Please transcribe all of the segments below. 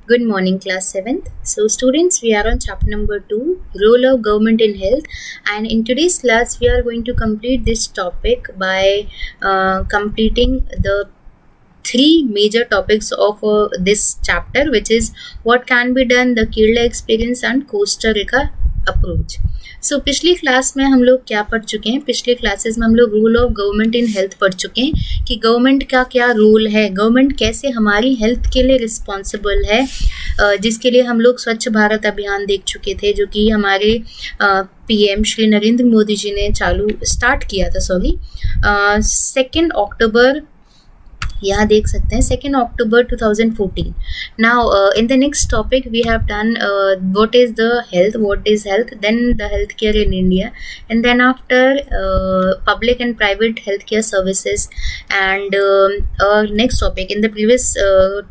Good morning, class 7th. So, students, we are on chapter number 2, Role of Government in Health. And in today's class, we are going to complete this topic by completing the three major topics of this chapter, which is what can be done, the Kerala experience and Costa Rica approach. सो पिछली class में हम लोग क्या पढ़ चुके हैं? पिछले classes में हम लोग rule of government in health पढ़ चुके हैं कि गवर्नमेंट का क्या रोल है, गवर्नमेंट कैसे हमारी हेल्थ के लिए रिस्पॉन्सिबल है, जिसके लिए हम लोग स्वच्छ भारत अभियान देख चुके थे, जो कि हमारे पीएम श्री नरेंद्र मोदी जी ने स्टार्ट किया था 2 अक्टूबर, यहाँ देख सकते हैं 2 अक्टूबर 2014. Now in the next topic we have done what is the health, what is health, then the health care in India, and then after public and private health care services. And next topic, in the previous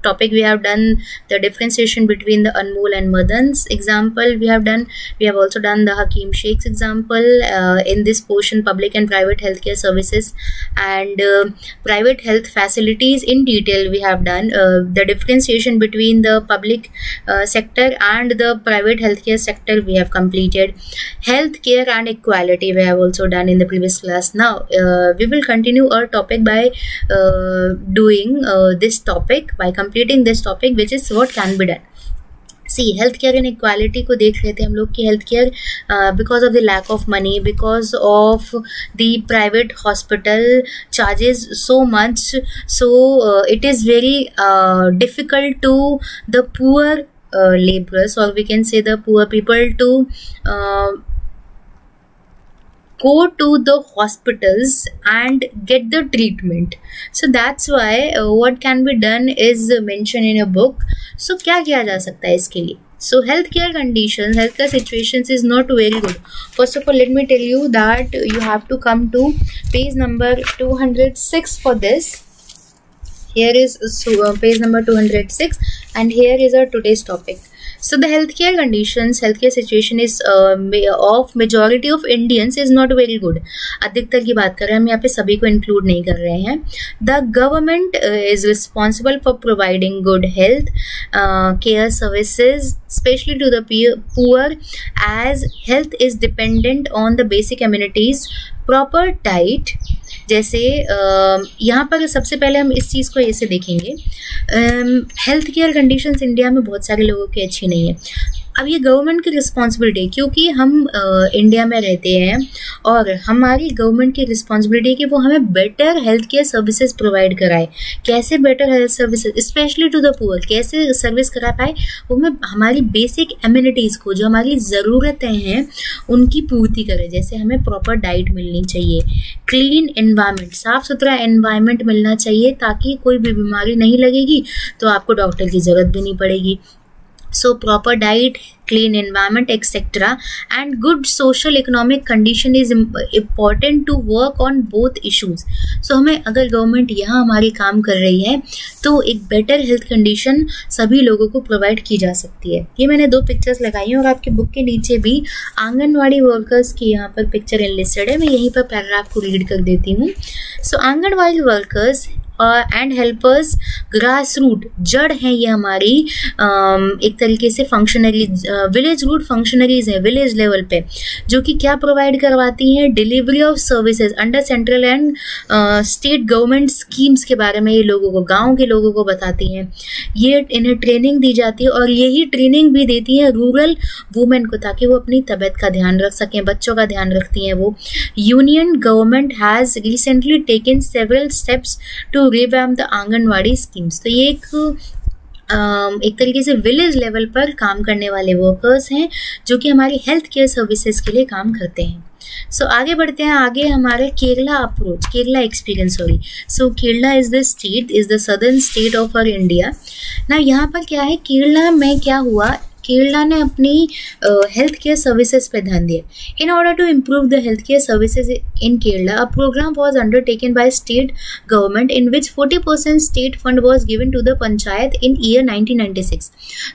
topic we have done the differentiation between the Anmol and Madan's example. We have also done the Hakim Sheikh's example. In this portion, public and private healthcare services and private health facilities in detail we have done. The differentiation between the public sector and the private healthcare sector we have completed. Healthcare and equality we have also done in the previous class. Now we will continue our topic by doing this topic, by completing this topic, which is what can be done. See health care inequality को देख रहे थे हम लोग कि health care because of the lack of money, because of the private hospital charges so much, so it is very difficult to the poor laborers, or we can say the poor people, to go to the hospitals and get the treatment. So that's why what can be done is mentioned in a book. So क्या किया जा सकता है इसके लिए? So healthcare conditions, healthcare situations is not very good. First of all, let me tell you that you have to come to page number 206 for this. Here is page number 206, and here is our today's topic. So the healthcare conditions, healthcare situation is of majority of Indians is not very good. अधिकतर की बात कर रहे हैं हम, यहाँ पे सभी को include नहीं कर रहे हैं. The government is responsible for providing good health care services, especially to the poor, as health is dependent on the basic amenities, proper diet. जैसे यहाँ पर सबसे पहले हम इस चीज़ को ऐसे देखेंगे, हेल्थ केयर कंडीशंस इंडिया में बहुत सारे लोगों की अच्छी नहीं है. अब ये गवर्नमेंट की रिस्पॉन्सिबिलिटी है, क्योंकि हम इंडिया में रहते हैं और हमारी गवर्नमेंट की रिस्पॉन्सिबिलिटी है कि वो हमें better health care services provide कराए. कैसे better health services, specially to the poor, कैसे सर्विस करा पाए? वो हमें हमारी बेसिक एमिनिटीज़ को, जो हमारी ज़रूरतें हैं, उनकी पूर्ति करे. जैसे हमें प्रॉपर डाइट मिलनी चाहिए, क्लीन एनवायरनमेंट, साफ़ सुथरा एनवायरनमेंट मिलना चाहिए, ताकि कोई भी बीमारी नहीं लगेगी तो आपको डॉक्टर की ज़रूरत भी नहीं पड़ेगी. So proper diet, clean environment, etc. and good social economic condition is important to work on both issues. So हमें, अगर गवर्नमेंट यहाँ हमारी काम कर रही है तो एक बेटर हेल्थ कंडीशन सभी लोगों को प्रोवाइड की जा सकती है. ये मैंने 2 पिक्चर्स लगाई हैं और आपके बुक के नीचे भी आंगनवाड़ी वर्कर्स की यहाँ पर पिक्चर इनलिस्टेड है. मैं यहीं पर पैराग्राफ को रीड कर देती हूँ. So anganwadi workers and helpers grass root, जड़ हैं ये हमारी, एक तरीके से फंक्शनरी, विलेज रूट फंक्शनरीज हैं विलेज लेवल पे, जो कि क्या प्रोवाइड करवाती हैं? Delivery of services under central and state government schemes के बारे में ये लोगों को, गांव के लोगों को बताती हैं. ये इन्हें ट्रेनिंग दी जाती है और यही ट्रेनिंग भी देती है रूरल वुमेन को, ताकि वो अपनी तबीयत का ध्यान रख सकें, बच्चों का ध्यान रखती हैं वो. Union government has recently taken several steps to revamp the anganwadi schemes. तो ये एक तरीके से विलेज लेवल पर काम करने वाले वर्कर्स हैं, जो कि हमारी हेल्थ केयर सर्विसेज के लिए काम करते हैं. सो आगे बढ़ते हैं. आगे हमारे Kerala approach, Kerala experience. So Kerala is the state, is the southern state of our India. ना यहाँ पर क्या है, केरला में क्या हुआ, केरला ने अपनी हेल्थ केयर सर्विसेज पे ध्यान दिया. In order to improve the health care services in Kerala, a program was undertaken by state government in which 40% state fund was given to the panchayat in year 1996.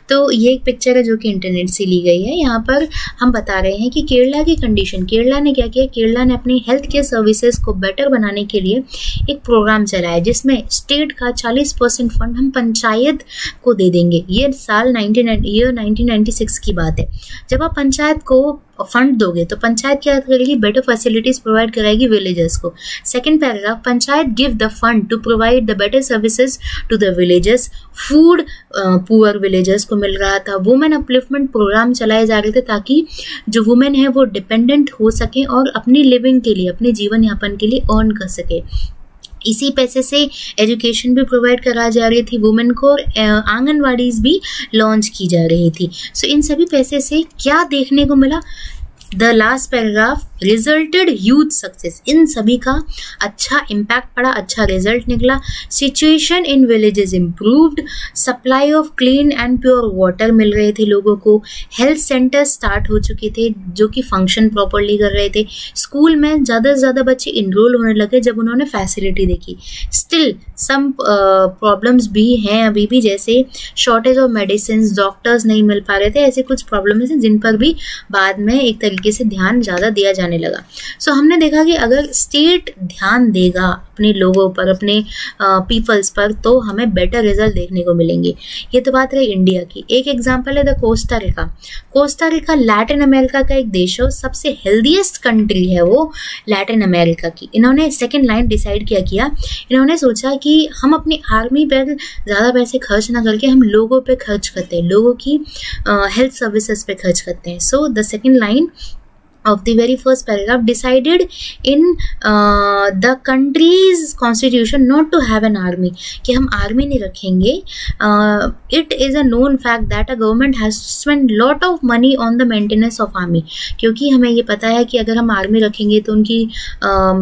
तो ये एक पिक्चर है जो कि इंटरनेट से ली गई है. यहाँ पर हम बता रहे हैं कि केरला की कंडीशन, केरला ने क्या किया, केरला ने अपनी हेल्थ केयर सर्विसेज को बेटर बनाने के लिए एक प्रोग्राम चलाया जिसमें स्टेट का 40% फंड हम पंचायत को दे देंगे. ये साल 1996 की बात है. जब आप पंचायत को फंड दोगे तो पंचायत क्या करेगी, बेटर फैसिलिटीज प्रोवाइड कराएगी विलेजर्स को. Second paragraph, panchayat give the fund to provide the better services to the villagers. Food poor villagers को मिल रहा था. वुमेन अपलिफ्टमेंट प्रोग्राम चलाए जा रहे थे ताकि जो वुमेन है वो डिपेंडेंट हो सके और अपनी लिविंग के लिए, अपने जीवन यापन के लिए अर्न कर सके. इसी पैसे से एजुकेशन भी प्रोवाइड करा जा रही थी वुमेन को और आंगनवाड़ीज भी लॉन्च की जा रही थी. सो इन सभी पैसे से क्या देखने को मिला, the last paragraph, resulted huge success. इन सभी का अच्छा इम्पैक्ट पड़ा, अच्छा रिजल्ट निकला. Situation in villages improved. Supply of clean and pure water मिल रहे थे लोगों को. हेल्थ सेंटर स्टार्ट हो चुके थे जो कि फंक्शन प्रॉपरली कर रहे थे. स्कूल में ज़्यादा से ज़्यादा बच्चे इनरोल होने लगे जब उन्होंने फैसिलिटी देखी. स्टिल सम प्रॉब्लम्स भी हैं अभी भी, जैसे शॉर्टेज ऑफ मेडिसिन, डॉक्टर्स नहीं मिल पा रहे थे. ऐसे कुछ प्रॉब्लम्स हैं जिन पर भी बाद में एक तरीके से ध्यान ज़्यादा दिया जाने लगा. सो हमने देखा कि अगर स्टेट ध्यान देगा अपने लोगों पर, अपने पीपल्स पर, तो हमें बेटर रिजल्ट देखने को मिलेंगे. ये तो बात रही इंडिया की. एक एग्जांपल है the Costa Rica. Costa Rica Latin America का एक देश है, सबसे हेल्दीएस्ट कंट्री है वो लैटिन अमेरिका की. इन्होंने सेकेंड लाइन डिसाइड किया, इन्होंने सोचा कि हम अपनी आर्मी पर ज़्यादा पैसे खर्च ना करके हम लोगों पे खर्च करते हैं, लोगों की हेल्थ सर्विसेज पे खर्च करते हैं. So the second line of the very first paragraph, decided in the country's constitution not to have an army, कि हम आर्मी नहीं रखेंगे. It is a known fact that a government has to spend lot of money on the maintenance of army, क्योंकि हमें ये पता है कि अगर हम आर्मी रखेंगे तो उनकी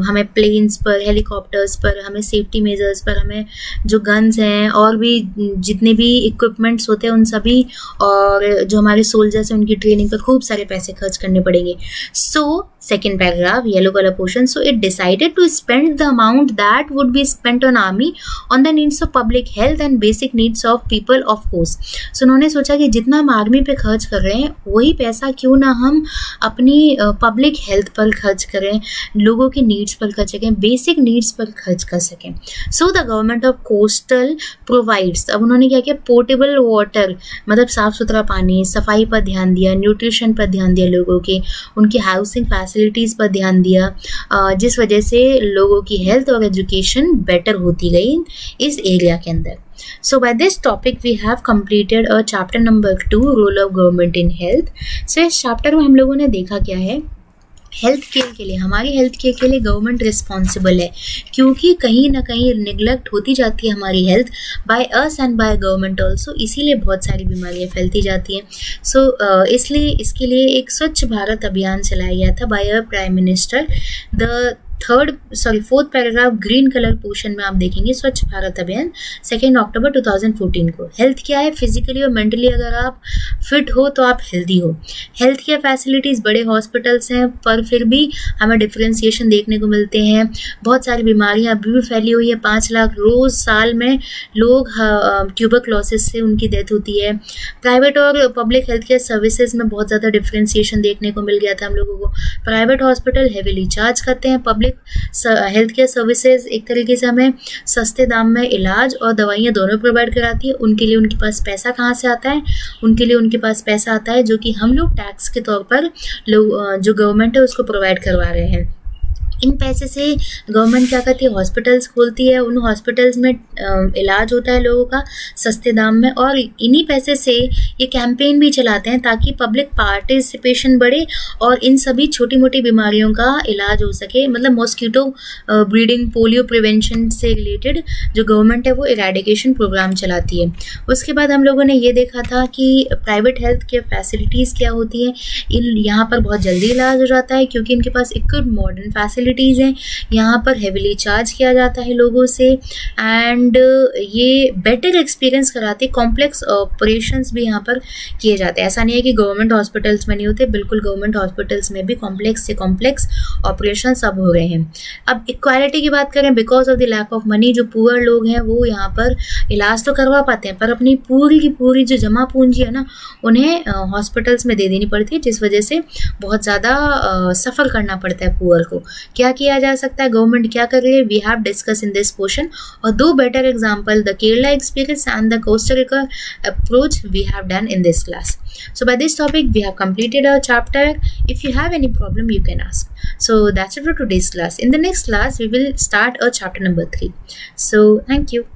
हमें प्लेन्स पर, हेलीकॉप्टर्स पर, हमें सेफ्टी मेजर्स पर, हमें जो गन्स हैं और भी जितने भी इक्विपमेंट्स होते हैं उन सभी, और जो हमारे सोल्जर्स हैं उनकी ट्रेनिंग पर खूब सारे पैसे खर्च करने पड़ेंगे. So, second paragraph, yellow color portion. So, it decided to spend the amount that would be spent on army on the needs of public health and basic needs of people, of course. So, उन्होंने सोचा कि जितना हम army पे खर्च कर रहे हैं वही पैसा क्यों ना हम अपनी पब्लिक हेल्थ पर खर्च करें, लोगों की नीड्स पर खर्च करें, बेसिक नीड्स पर खर्च कर सकें. So the government of coastal provides. अब उन्होंने क्या किया, पोर्टेबल वाटर, मतलब साफ सुथरा पानी, सफाई पर ध्यान दिया, न्यूट्रिशन पर ध्यान दिया, लोगों के उनकी हाउसिंग फैसिलिटीज़ पर ध्यान दिया, जिस वजह से लोगों की हेल्थ और एजुकेशन बेटर होती गई इस एरिया के अंदर. So by this topic we have completed a chapter number 2, role of government in health. So इस चैप्टर में हम लोगों ने देखा क्या है, हेल्थ केयर के लिए, हमारी हेल्थ केयर के लिए गवर्नमेंट रिस्पॉन्सिबल है, क्योंकि कहीं ना कहीं निगलेक्ट होती जाती है हमारी health by us and by government also, इसीलिए बहुत सारी बीमारियां फैलती जाती हैं. सो इसलिए इसके लिए एक स्वच्छ भारत अभियान चलाया गया था by a prime minister. The fourth paragraph green colour portion में आप देखेंगे स्वच्छ भारत अभियान 2 अक्टूबर 2014 को. हेल्थ क्या है, फिजिकली और मेंटली अगर आप फिट हो तो आप हेल्दी हो. हेल्थ केयर फैसिलिटीज़, बड़े हॉस्पिटल्स हैं पर फिर भी हमें डिफ्रेंसिएशन देखने को मिलते हैं. बहुत सारी बीमारियां अभी भी फैली हुई है. 5 लाख रोज़ साल में लोग ट्यूबरक्लोसिस से उनकी डेथ होती है. प्राइवेट और पब्लिक हेल्थ केयर सर्विसेज में बहुत ज़्यादा डिफ्रेंसिएशन देखने को मिल गया था हम लोगों को. प्राइवेट हॉस्पिटल हेविली चार्ज करते हैं, पब्लिक हेल्थ केयर सर्विसेज एक तरीके से हमें सस्ते दाम में इलाज और दवाइयाँ दोनों प्रोवाइड कराती है. उनके लिए उनके पास पैसा कहाँ से आता है, उनके लिए उनके पास पैसा आता है जो कि हम लोग टैक्स के तौर पर लोग, जो गवर्नमेंट है उसको प्रोवाइड करवा रहे हैं. इन पैसे से गवर्नमेंट क्या करती है, हॉस्पिटल्स खोलती है, उन हॉस्पिटल्स में इलाज होता है लोगों का सस्ते दाम में, और इन्हीं पैसे से ये कैंपेन भी चलाते हैं ताकि पब्लिक पार्टिसिपेशन बढ़े और इन सभी छोटी मोटी बीमारियों का इलाज हो सके. मतलब मॉस्किटो ब्रीडिंग, पोलियो प्रिवेंशन से रिलेटेड जो गवर्नमेंट है वो इरेडिकेशन प्रोग्राम चलाती है. उसके बाद हम लोगों ने ये देखा था कि प्राइवेट हेल्थ केयर फैसिलिटीज़ क्या होती हैं. यहाँ पर बहुत जल्दी इलाज हो जाता है क्योंकि इनके पास इक्विप्ड मॉडर्न फैसिलिटी फैसिलिटीज़ हैं यहाँ पर हेविली चार्ज किया जाता है लोगों से, एंड ये बेटर एक्सपीरियंस कराते, कॉम्प्लेक्स ऑपरेशंस भी यहाँ पर किए जाते हैं। ऐसा नहीं है कि गवर्नमेंट हॉस्पिटल्स में नहीं होते, बिल्कुल गवर्नमेंट हॉस्पिटल्स में भी कॉम्प्लेक्स से कॉम्प्लेक्स ऑपरेशन सब हो रहे हैं। अब इक्वालिटी की बात करें, because of the lack of money जो पुअर लोग हैं वो यहाँ पर इलाज तो करवा पाते हैं, पर अपनी पूरी की पूरी जो जमा पूंजी है ना उन्हें हॉस्पिटल्स में दे देनी पड़ती है, जिस वजह से बहुत ज़्यादा सफ़र करना पड़ता है पुअर को। क्या किया जा सकता है, गवर्नमेंट क्या कर रही है, we have discuss in this portion, और दो better example, the Kerala experience and the Costa Rica approach we have done in this class. So by this topic we have completed our chapter. If you have any problem you can ask. So that's it for today's class. In the next class we will start our chapter number 3. So thank you.